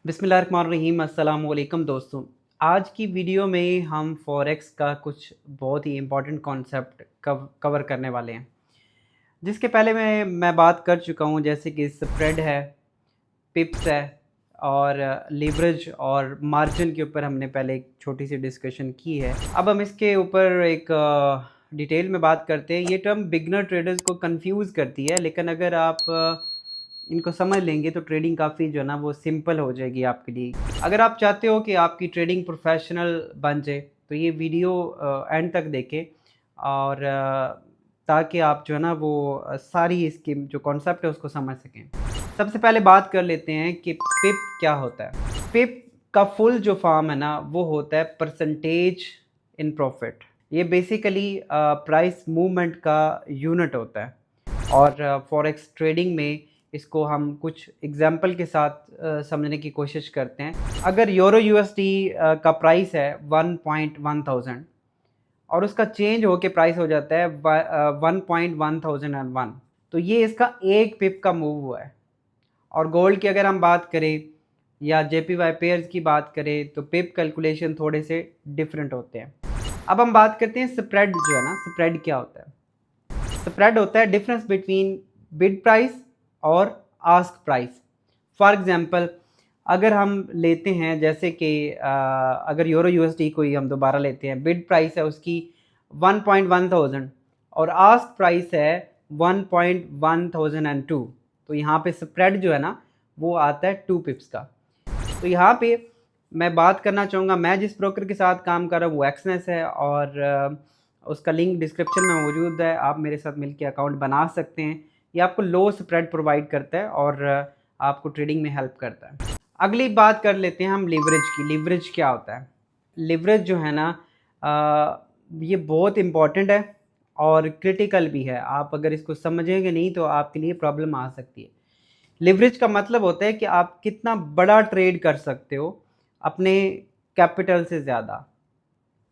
बिस्मिल्लाहिर्रहमानिर्रहीम। अस्सलाम वालेकुम दोस्तों। आज की वीडियो में हम फॉरेक्स का कुछ बहुत ही इम्पोर्टेंट कॉन्सेप्ट कवर करने वाले हैं, जिसके पहले मैं बात कर चुका हूँ, जैसे कि स्प्रेड है, पिप्स है और लीवरेज और मार्जिन के ऊपर हमने पहले एक छोटी सी डिस्कशन की है। अब हम इसके ऊपर एक डिटेल में बात करते हैं। ये टर्म बिगनर ट्रेडर्स को कंफ्यूज करती है, लेकिन अगर आप इनको समझ लेंगे तो ट्रेडिंग काफ़ी जो है ना वो सिंपल हो जाएगी आपके लिए। अगर आप चाहते हो कि आपकी ट्रेडिंग प्रोफेशनल बन जाए तो ये वीडियो एंड तक देखें, और ताकि आप जो है ना वो सारी इसकी जो कॉन्सेप्ट है उसको समझ सकें। सबसे पहले बात कर लेते हैं कि पिप क्या होता है। पिप का फुल जो फॉर्म है ना वो होता है परसेंटेज इन प्रॉफिट। ये बेसिकली प्राइस मूवमेंट का यूनिट होता है, और फॉरेक्स ट्रेडिंग में इसको हम कुछ एग्जाम्पल के साथ समझने की कोशिश करते हैं। अगर यूरो यूएसडी का प्राइस है 1.1000 और उसका चेंज होके प्राइस हो जाता है 1.1001, तो ये इसका एक पिप का मूव हुआ है। और गोल्ड की अगर हम बात करें या जेपीवाई पेयर्स की बात करें तो पिप कैलकुलेशन थोड़े से डिफरेंट होते हैं। अब हम बात करते हैं स्प्रेड जो है ना, स्प्रेड क्या होता है। स्प्रेड होता है डिफरेंस बिटवीन बिड प्राइस और आस्क प्राइस। फॉर एग्जांपल, अगर हम लेते हैं जैसे कि अगर यूरो यूएसडी को ही हम दोबारा लेते हैं, बिड प्राइस है उसकी 1.1000 और आस्क प्राइस है 1.1002, तो यहाँ पे स्प्रेड जो है ना वो आता है 2 पिप्स का। तो यहाँ पे मैं बात करना चाहूँगा, मैं जिस ब्रोकर के साथ काम कर रहा हूँ वो एक्सनेस है, और उसका लिंक डिस्क्रिप्शन में मौजूद है। आप मेरे साथ मिलकर अकाउंट बना सकते हैं। ये आपको लो स्प्रेड प्रोवाइड करता है और आपको ट्रेडिंग में हेल्प करता है। अगली बात कर लेते हैं हम लीवरेज की। लीवरेज क्या होता है? लीवरेज जो है ना ये बहुत इम्पॉर्टेंट है और क्रिटिकल भी है। आप अगर इसको समझेंगे नहीं तो आपके लिए प्रॉब्लम आ सकती है। लिवरेज का मतलब होता है कि आप कितना बड़ा ट्रेड कर सकते हो अपने कैपिटल से ज़्यादा।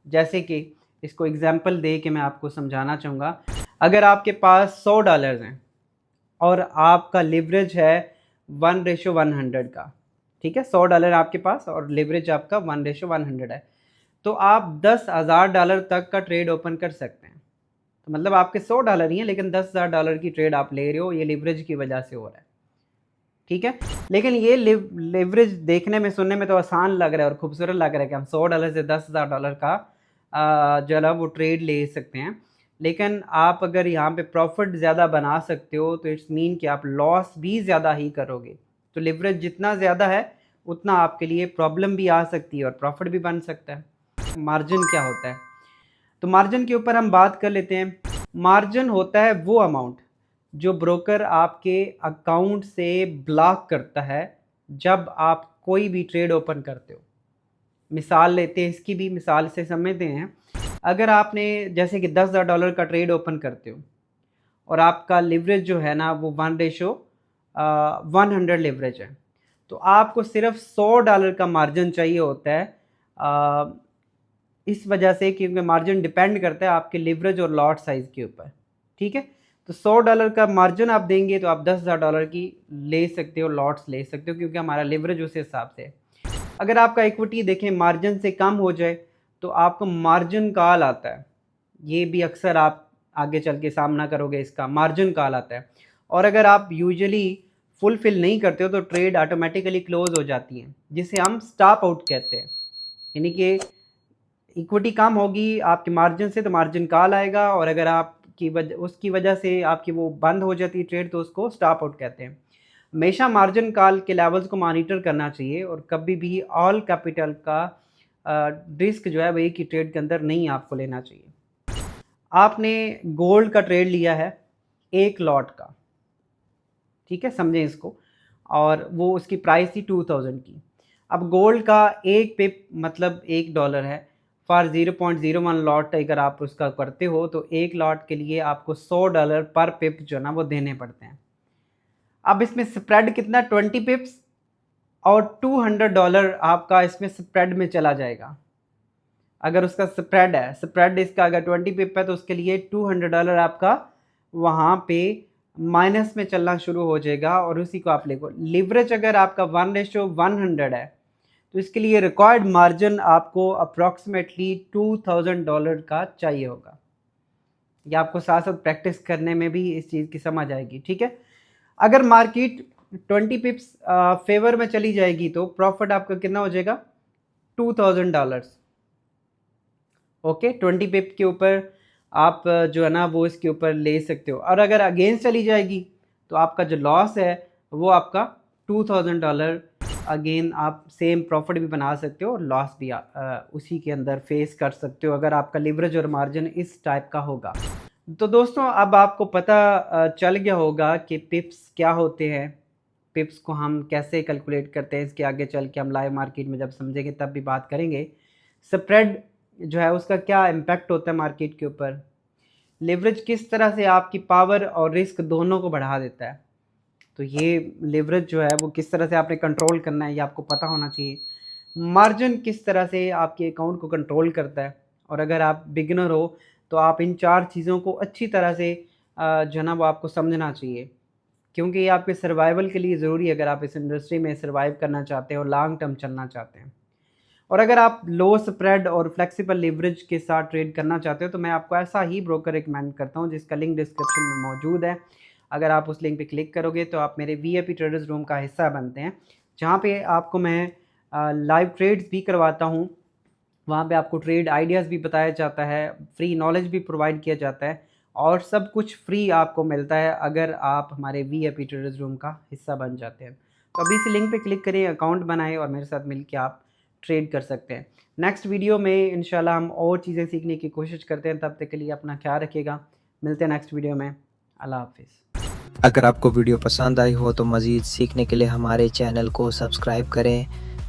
जैसे कि इसको एग्जांपल दे के मैं आपको समझाना चाहूँगा। अगर आपके पास $100 हैं और आपका लिवरेज है 1:100 का, ठीक है, $100 आपके पास और लिवरेज आपका 1:100 है, तो आप $10,000 तक का ट्रेड ओपन कर सकते हैं। तो मतलब आपके $100 ही हैं, लेकिन $10,000 की ट्रेड आप ले रहे हो, ये लिवरेज की वजह से हो रहा है, ठीक है। लेकिन ये लिवरेज देखने में सुनने में तो आसान लग रहा है और खूबसूरत लग रहा है कि हम $100 से $10,000 का जो है ना वो ट्रेड ले सकते हैं। लेकिन आप अगर यहाँ पे प्रॉफिट ज़्यादा बना सकते हो तो इट्स मीन कि आप लॉस भी ज़्यादा ही करोगे। तो लिवरेज जितना ज़्यादा है उतना आपके लिए प्रॉब्लम भी आ सकती है और प्रॉफिट भी बन सकता है। मार्जिन क्या होता है? तो मार्जिन के ऊपर हम बात कर लेते हैं। मार्जिन होता है वो अमाउंट जो ब्रोकर आपके अकाउंट से ब्लॉक करता है जब आप कोई भी ट्रेड ओपन करते हो। मिसाल लेते हैं, इसकी भी मिसाल से समझते हैं। अगर आपने जैसे कि $10,000 का ट्रेड ओपन करते हो और आपका लिवरेज जो है ना वो 1:100 लिवरेज है, तो आपको सिर्फ $100 का मार्जिन चाहिए होता है। इस वजह से क्योंकि मार्जिन डिपेंड करता है आपके लिवरेज और लॉट साइज़ के ऊपर, ठीक है। तो $100 का मार्जिन आप देंगे तो आप $10,000 की ले सकते हो, लॉट्स ले सकते हो, क्योंकि हमारा लिवरेज उस हिसाब से है। अगर आपका इक्विटी देखें मार्जिन से कम हो जाए तो आपको मार्जिन कॉल आता है। ये भी अक्सर आप आगे चल के सामना करोगे, इसका मार्जिन कॉल आता है। और अगर आप यूजुअली फुलफिल नहीं करते हो तो ट्रेड ऑटोमेटिकली क्लोज हो जाती है, जिसे हम स्टॉप आउट कहते हैं। यानी कि इक्विटी कम होगी आपके मार्जिन से तो मार्जिन कॉल आएगा, और अगर आपकी उसकी वजह से आपकी वो बंद हो जाती है ट्रेड तो उसको स्टॉप आउट कहते हैं। हमेशा मार्जिन कॉल के लेवल्स को मॉनिटर करना चाहिए और कभी भी ऑल कैपिटल का रिस्क जो है वो एक ही ट्रेड के अंदर नहीं आपको लेना चाहिए। आपने गोल्ड का ट्रेड लिया है एक लॉट का, ठीक है, समझें इसको, और वो उसकी प्राइस थी 2000 की। अब गोल्ड का एक पिप मतलब $1 है। फॉर 0.01 लॉट अगर आप उसका करते हो तो एक लॉट के लिए आपको $100 पर पिप जो है ना वो देने पड़ते हैं। अब इसमें स्प्रेड कितना, 20 पिप्स, और $200 आपका इसमें स्प्रेड में चला जाएगा। अगर उसका स्प्रेड इसका अगर 20 पिप है तो उसके लिए $200 आपका वहाँ पे माइनस में चलना शुरू हो जाएगा और उसी को आप लेगो। लिवरेज अगर आपका 1:100 है तो इसके लिए रिक्वायर्ड मार्जिन आपको अप्रॉक्सीमेटली $2000 का चाहिए होगा। ये आपको साथ साथ प्रैक्टिस करने में भी इस चीज़ की समझ आएगी, ठीक है। अगर मार्केट 20 पिप्स फेवर में चली जाएगी तो प्रॉफिट आपका कितना हो जाएगा, $2000। ओके, 20 पिप के ऊपर आप जो है ना वो इसके ऊपर ले सकते हो। और अगर अगेंस्ट चली जाएगी तो आपका जो लॉस है वो आपका $2000, अगेन आप सेम प्रॉफिट भी बना सकते हो और लॉस भी उसी के अंदर फेस कर सकते हो अगर आपका लिवरेज और मार्जिन इस टाइप का होगा। तो दोस्तों अब आपको पता चल गया होगा कि पिप्स क्या होते हैं, पिप्स को हम कैसे कैलकुलेट करते हैं। इसके आगे चल के हम लाइव मार्केट में जब समझेंगे तब भी बात करेंगे। स्प्रेड जो है उसका क्या इम्पैक्ट होता है मार्केट के ऊपर, लिवरेज किस तरह से आपकी पावर और रिस्क दोनों को बढ़ा देता है। तो ये लिवरेज जो है वो किस तरह से आपने कंट्रोल करना है ये आपको पता होना चाहिए। मार्जिन किस तरह से आपके अकाउंट को कंट्रोल करता है, और अगर आप बिगिनर हो तो आप इन 4 चीज़ों को अच्छी तरह से जो है ना वो आपको समझना चाहिए, क्योंकि ये आपके सर्वाइवल के लिए ज़रूरी है अगर आप इस इंडस्ट्री में सर्वाइव करना चाहते हैं और लॉन्ग टर्म चलना चाहते हैं। और अगर आप लो स्प्रेड और फ्लेक्सिबल लिवरेज के साथ ट्रेड करना चाहते हो तो मैं आपको ऐसा ही ब्रोकर रिकमेंड करता हूं जिसका लिंक डिस्क्रिप्शन में मौजूद है। अगर आप उस लिंक पे क्लिक करोगे तो आप मेरे वीआईपी ट्रेडर्स रूम का हिस्सा बनते हैं, जहां पे आपको मैं लाइव ट्रेड्स भी करवाता हूं। वहां पे आपको ट्रेड आइडियाज़ भी बताया जाता है, फ्री नॉलेज भी प्रोवाइड किया जाता है और सब कुछ फ्री आपको मिलता है अगर आप हमारे वीआईपी ट्रेडर्स रूम का हिस्सा बन जाते हैं। तो अभी इसी लिंक पे क्लिक करें, अकाउंट बनाएं और मेरे साथ मिलकर आप ट्रेड कर सकते हैं। नेक्स्ट वीडियो में इंशाल्लाह हम और चीज़ें सीखने की कोशिश करते हैं। तब तक के लिए अपना ख्याल रखिएगा, मिलते हैं नेक्स्ट वीडियो में। अल्लाह हाफिज़। अगर आपको वीडियो पसंद आई हो तो मज़ीद सीखने के लिए हमारे चैनल को सब्सक्राइब करें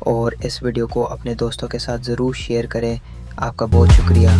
और इस वीडियो को अपने दोस्तों के साथ ज़रूर शेयर करें। आपका बहुत शुक्रिया।